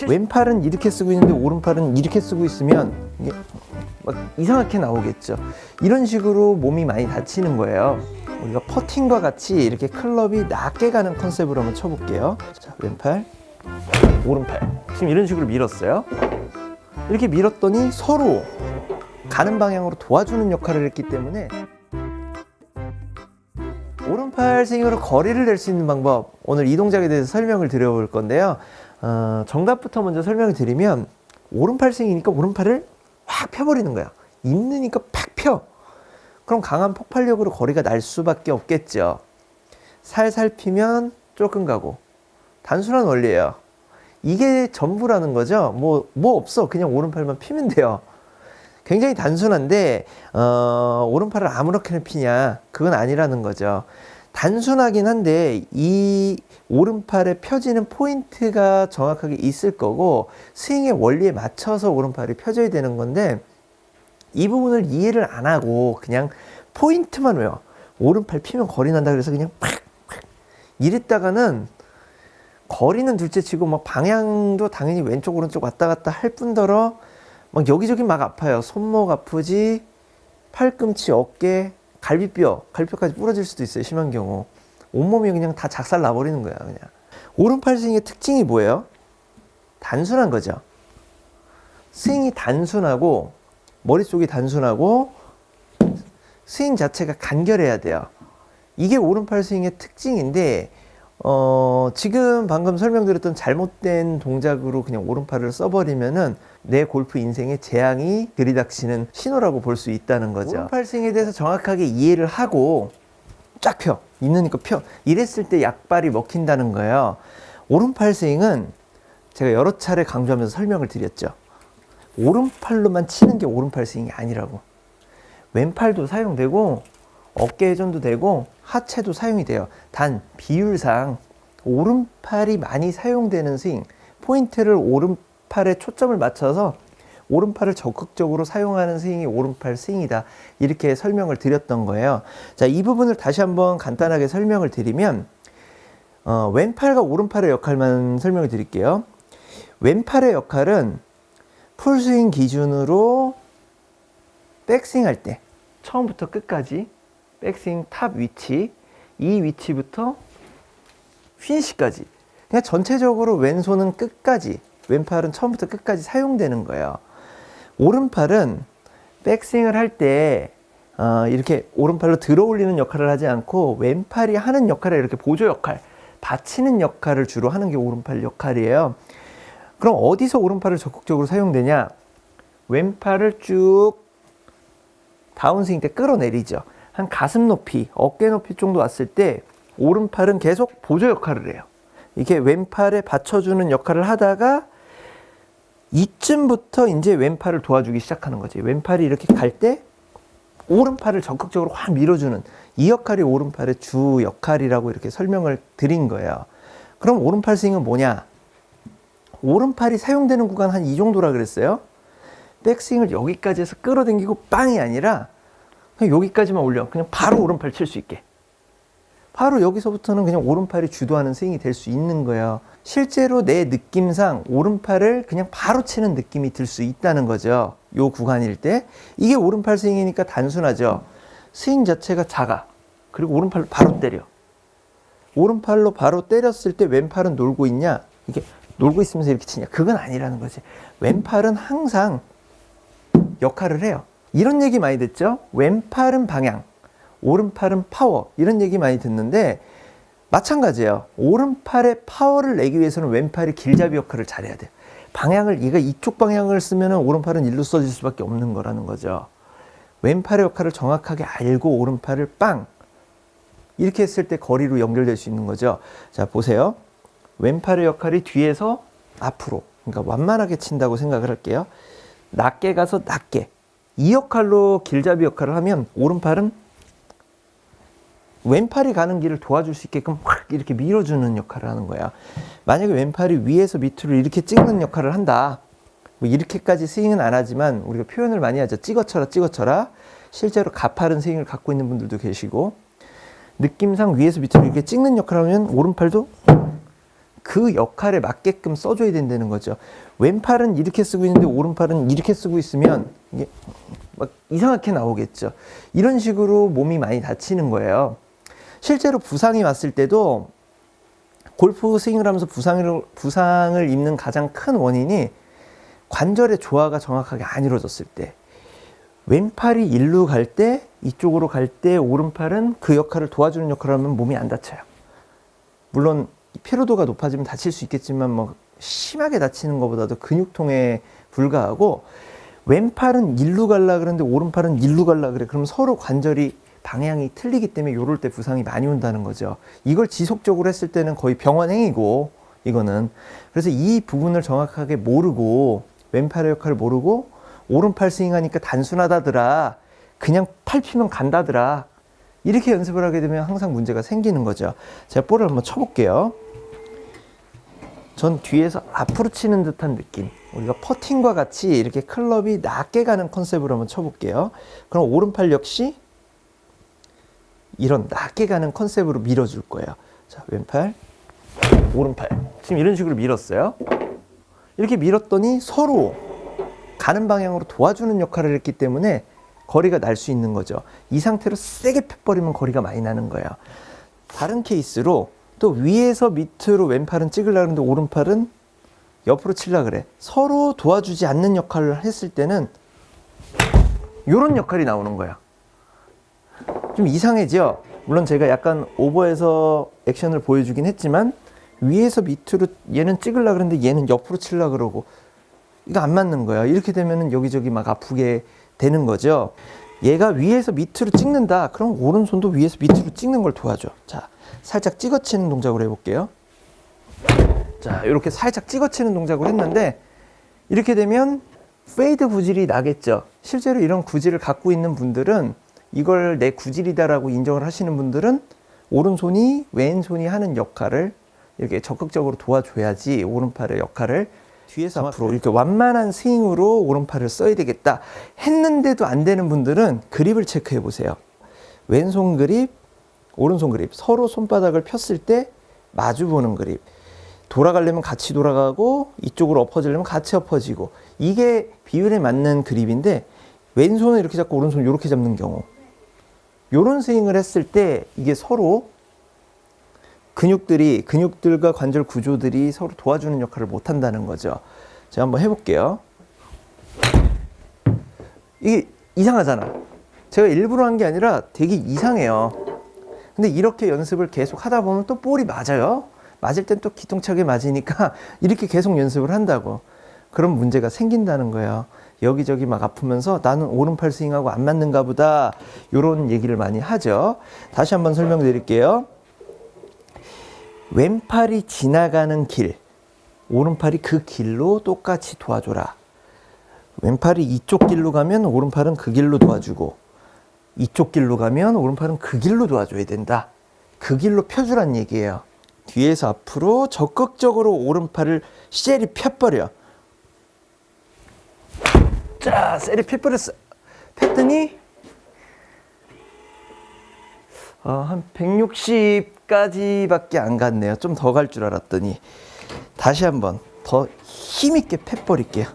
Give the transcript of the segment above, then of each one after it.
왼팔은 이렇게 쓰고 있는데 오른팔은 이렇게 쓰고 있으면 이게 막 이상하게 나오겠죠. 이런 식으로 몸이 많이 다치는 거예요. 우리가 퍼팅과 같이 이렇게 클럽이 낮게 가는 컨셉으로 한번 쳐볼게요. 자, 왼팔, 오른팔. 지금 이런 식으로 밀었어요. 이렇게 밀었더니 서로 가는 방향으로 도와주는 역할을 했기 때문에 오른팔 스윙으로 거리를 낼 수 있는 방법, 오늘 이 동작에 대해서 설명을 드려볼 건데요. 정답부터 먼저 설명을 드리면, 오른팔 스윙이니까 오른팔을 확 펴버리는 거야. 있느니까 팍 펴. 그럼 강한 폭발력으로 거리가 날 수밖에 없겠죠. 살살 피면 조금 가고. 단순한 원리예요. 이게 전부라는 거죠. 뭐 없어. 그냥 오른팔만 피면 돼요. 굉장히 단순한데 오른팔을 아무렇게나 피냐, 그건 아니라는 거죠. 단순하긴 한데 이 오른팔에 펴지는 포인트가 정확하게 있을 거고, 스윙의 원리에 맞춰서 오른팔이 펴져야 되는 건데, 이 부분을 이해를 안 하고 그냥 포인트만 외워. 오른팔 피면 거리 난다 그래서 그냥 팍 이랬다가는 거리는 둘째치고 막 방향도 당연히 왼쪽 오른쪽 왔다 갔다 할 뿐더러 막 여기저기 막 아파요. 손목 아프지, 팔꿈치, 어깨, 갈비뼈까지 부러질 수도 있어요. 심한 경우. 온몸이 그냥 다 작살 나버리는 거야. 그냥. 오른팔 스윙의 특징이 뭐예요? 단순한 거죠. 스윙이 단순하고 머릿속이 단순하고 스윙 자체가 간결해야 돼요. 이게 오른팔 스윙의 특징인데, 지금 방금 설명드렸던 잘못된 동작으로 그냥 오른팔을 써버리면은 내 골프 인생에 재앙이 들이닥치는 신호라고 볼 수 있다는 거죠. 오른팔 스윙에 대해서 정확하게 이해를 하고 쫙 펴. 있느니까 펴. 이랬을 때 약발이 먹힌다는 거예요. 오른팔 스윙은 제가 여러 차례 강조하면서 설명을 드렸죠. 오른팔로만 치는 게 오른팔 스윙이 아니라고. 왼팔도 사용되고 어깨 회전도 되고 하체도 사용이 돼요. 단 비율상 오른팔이 많이 사용되는 스윙, 포인트를 오른팔에 초점을 맞춰서 오른팔을 적극적으로 사용하는 스윙이 오른팔 스윙이다, 이렇게 설명을 드렸던 거예요. 자, 이 부분을 다시 한번 간단하게 설명을 드리면, 왼팔과 오른팔의 역할만 설명을 드릴게요. 왼팔의 역할은 풀스윙 기준으로 백스윙 할 때 처음부터 끝까지 백스윙 탑 위치, 이 위치부터 피니시까지, 그냥 전체적으로 왼손은 끝까지, 왼팔은 처음부터 끝까지 사용되는 거예요. 오른팔은 백스윙을 할 때 이렇게 오른팔로 들어 올리는 역할을 하지 않고 왼팔이 하는 역할을 이렇게 보조 역할, 받치는 역할을 주로 하는 게 오른팔 역할이에요. 그럼 어디서 오른팔을 적극적으로 사용되냐? 왼팔을 쭉 다운스윙 때 끌어내리죠. 한 가슴 높이, 어깨 높이 정도 왔을 때 오른팔은 계속 보조 역할을 해요. 이게 왼팔에 받쳐주는 역할을 하다가 이쯤부터 이제 왼팔을 도와주기 시작하는 거지. 왼팔이 이렇게 갈 때 오른팔을 적극적으로 확 밀어주는, 이 역할이 오른팔의 주 역할이라고 이렇게 설명을 드린 거예요. 그럼 오른팔 스윙은 뭐냐? 오른팔이 사용되는 구간 한 이 정도라 그랬어요. 백스윙을 여기까지 해서 끌어당기고 빵이 아니라 그냥 여기까지만 올려. 그냥 바로 오른팔 칠 수 있게. 바로 여기서부터는 그냥 오른팔이 주도하는 스윙이 될 수 있는 거예요. 실제로 내 느낌상 오른팔을 그냥 바로 치는 느낌이 들 수 있다는 거죠. 요 구간일 때. 이게 오른팔 스윙이니까 단순하죠. 스윙 자체가 작아. 그리고 오른팔로 바로 때려. 오른팔로 바로 때렸을 때 왼팔은 놀고 있냐? 이게 놀고 있으면서 이렇게 치냐? 그건 아니라는 거지. 왼팔은 항상 역할을 해요. 이런 얘기 많이 듣죠? 왼팔은 방향, 오른팔은 파워, 이런 얘기 많이 듣는데 마찬가지예요. 오른팔의 파워를 내기 위해서는 왼팔이 길잡이 역할을 잘해야 돼요. 방향을, 얘가 이쪽 방향을 쓰면 오른팔은 일로 써질 수밖에 없는 거라는 거죠. 왼팔의 역할을 정확하게 알고 오른팔을 빵! 이렇게 했을 때 거리로 연결될 수 있는 거죠. 자, 보세요. 왼팔의 역할이 뒤에서 앞으로, 그러니까 완만하게 친다고 생각을 할게요. 낮게 가서 낮게. 이 역할로 길잡이 역할을 하면 오른팔은 왼팔이 가는 길을 도와줄 수 있게끔 확 이렇게 밀어주는 역할을 하는 거야. 만약에 왼팔이 위에서 밑으로 이렇게 찍는 역할을 한다. 뭐 이렇게까지 스윙은 안 하지만 우리가 표현을 많이 하죠. 찍어쳐라. 실제로 가파른 스윙을 갖고 있는 분들도 계시고, 느낌상 위에서 밑으로 이렇게 찍는 역할을 하면 오른팔도 그 역할에 맞게끔 써줘야 된다는 거죠. 왼팔은 이렇게 쓰고 있는데 오른팔은 이렇게 쓰고 있으면 이게 막 이상하게 나오겠죠. 이런 식으로 몸이 많이 다치는 거예요. 실제로 부상이 왔을 때도 골프 스윙을 하면서 부상을 입는 가장 큰 원인이 관절의 조화가 정확하게 안 이루어졌을 때, 왼팔이 일로 갈 때, 이쪽으로 갈 때 오른팔은 그 역할을 도와주는 역할을 하면 몸이 안 다쳐요. 물론 피로도가 높아지면 다칠 수 있겠지만 뭐 심하게 다치는 것보다도 근육통에 불과하고, 왼팔은 일로 갈라 그러는데 오른팔은 일로 갈라 그래. 그럼 서로 관절이 방향이 틀리기 때문에 요럴 때 부상이 많이 온다는 거죠. 이걸 지속적으로 했을 때는 거의 병원행위고, 이거는. 그래서 이 부분을 정확하게 모르고, 왼팔의 역할을 모르고 오른팔 스윙하니까 단순하다더라, 그냥 팔 피면 간다더라, 이렇게 연습을 하게 되면 항상 문제가 생기는 거죠. 제가 볼을 한번 쳐볼게요. 전 뒤에서 앞으로 치는 듯한 느낌, 우리가 퍼팅과 같이 이렇게 클럽이 낮게 가는 컨셉으로 한번 쳐볼게요. 그럼 오른팔 역시 이런 낮게 가는 컨셉으로 밀어줄 거예요. 자, 왼팔, 오른팔. 지금 이런 식으로 밀었어요. 이렇게 밀었더니 서로 가는 방향으로 도와주는 역할을 했기 때문에 거리가 날 수 있는 거죠. 이 상태로 세게 펴버리면 거리가 많이 나는 거예요. 다른 케이스로 또 위에서 밑으로 왼팔은 찍으려고 하는데 오른팔은 옆으로 치려고 그래. 서로 도와주지 않는 역할을 했을 때는 이런 역할이 나오는 거야. 좀 이상해져. 물론 제가 약간 오버해서 액션을 보여주긴 했지만, 위에서 밑으로 얘는 찍으려고 그러는데 얘는 옆으로 치려고 그러고, 이거 안 맞는 거야. 이렇게 되면은 여기저기 막 아프게 되는 거죠. 얘가 위에서 밑으로 찍는다. 그럼 오른손도 위에서 밑으로 찍는 걸 도와줘. 자, 살짝 찍어치는 동작으로 해볼게요. 자, 이렇게 살짝 찍어치는 동작으로 했는데, 이렇게 되면 페이드 구질이 나겠죠. 실제로 이런 구질을 갖고 있는 분들은, 이걸 내 구질이다라고 인정을 하시는 분들은 오른손이 왼손이 하는 역할을 이렇게 적극적으로 도와줘야지 오른팔의 역할을 뒤에서 앞으로 이렇게 완만한 스윙으로 오른팔을 써야 되겠다 했는데도 안 되는 분들은 그립을 체크해 보세요. 왼손 그립, 오른손 그립, 서로 손바닥을 폈을 때 마주 보는 그립. 돌아가려면 같이 돌아가고, 이쪽으로 엎어지려면 같이 엎어지고, 이게 비율에 맞는 그립인데, 왼손을 이렇게 잡고 오른손을 이렇게 잡는 경우, 요런 스윙을 했을 때 이게 서로 근육들과 관절 구조들이 서로 도와주는 역할을 못 한다는 거죠. 제가 한번 해볼게요. 이게 이상하잖아. 제가 일부러 한 게 아니라 되게 이상해요. 근데 이렇게 연습을 계속 하다 보면 또 볼이 맞아요. 맞을 땐 또 기똥차게 맞으니까 이렇게 계속 연습을 한다고. 그런 문제가 생긴다는 거예요. 여기저기 막 아프면서 나는 오른팔 스윙하고 안 맞는가 보다, 이런 얘기를 많이 하죠. 다시 한번 설명드릴게요. 왼팔이 지나가는 길, 오른팔이 그 길로 똑같이 도와줘라. 왼팔이 이쪽 길로 가면 오른팔은 그 길로 도와주고, 이쪽 길로 가면 오른팔은 그 길로 도와줘야 된다. 그 길로 펴주란 얘기예요. 뒤에서 앞으로 적극적으로 오른팔을 셀이 펴버려. 자, 셀이 펴버렸어. 폈더니 한 160까지밖에 안 갔네요. 좀 더 갈 줄 알았더니. 다시 한번 더 힘있게 펴버릴게요.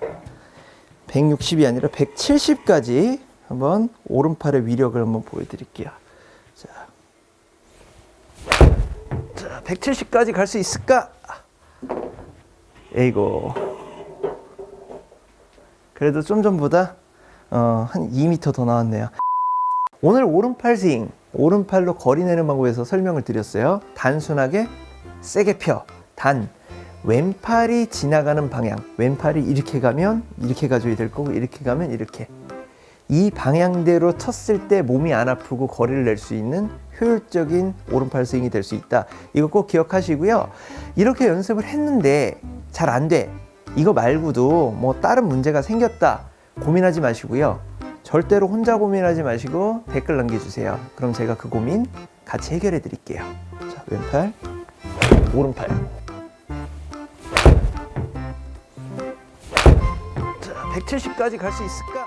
160이 아니라 170까지 한번 오른팔의 위력을 한번 보여드릴게요. 자, 170까지 갈 수 있을까? 에이고. 그래도 좀 전보다 한 2m 더 나왔네요. 오늘 오른팔 스윙, 오른팔로 거리 내는 방법에서 설명을 드렸어요. 단순하게 세게 펴. 단, 왼팔이 지나가는 방향, 왼팔이 이렇게 가면 이렇게 가줘야 될 거고, 이렇게 가면 이렇게. 이 방향대로 쳤을 때 몸이 안 아프고 거리를 낼 수 있는 효율적인 오른팔 스윙이 될 수 있다. 이거 꼭 기억하시고요. 이렇게 연습을 했는데 잘 안 돼. 이거 말고도 뭐 다른 문제가 생겼다. 고민하지 마시고요. 절대로 혼자 고민하지 마시고 댓글 남겨주세요. 그럼 제가 그 고민 같이 해결해 드릴게요. 자, 왼팔, 오른팔. 자, 170까지 갈 수 있을까?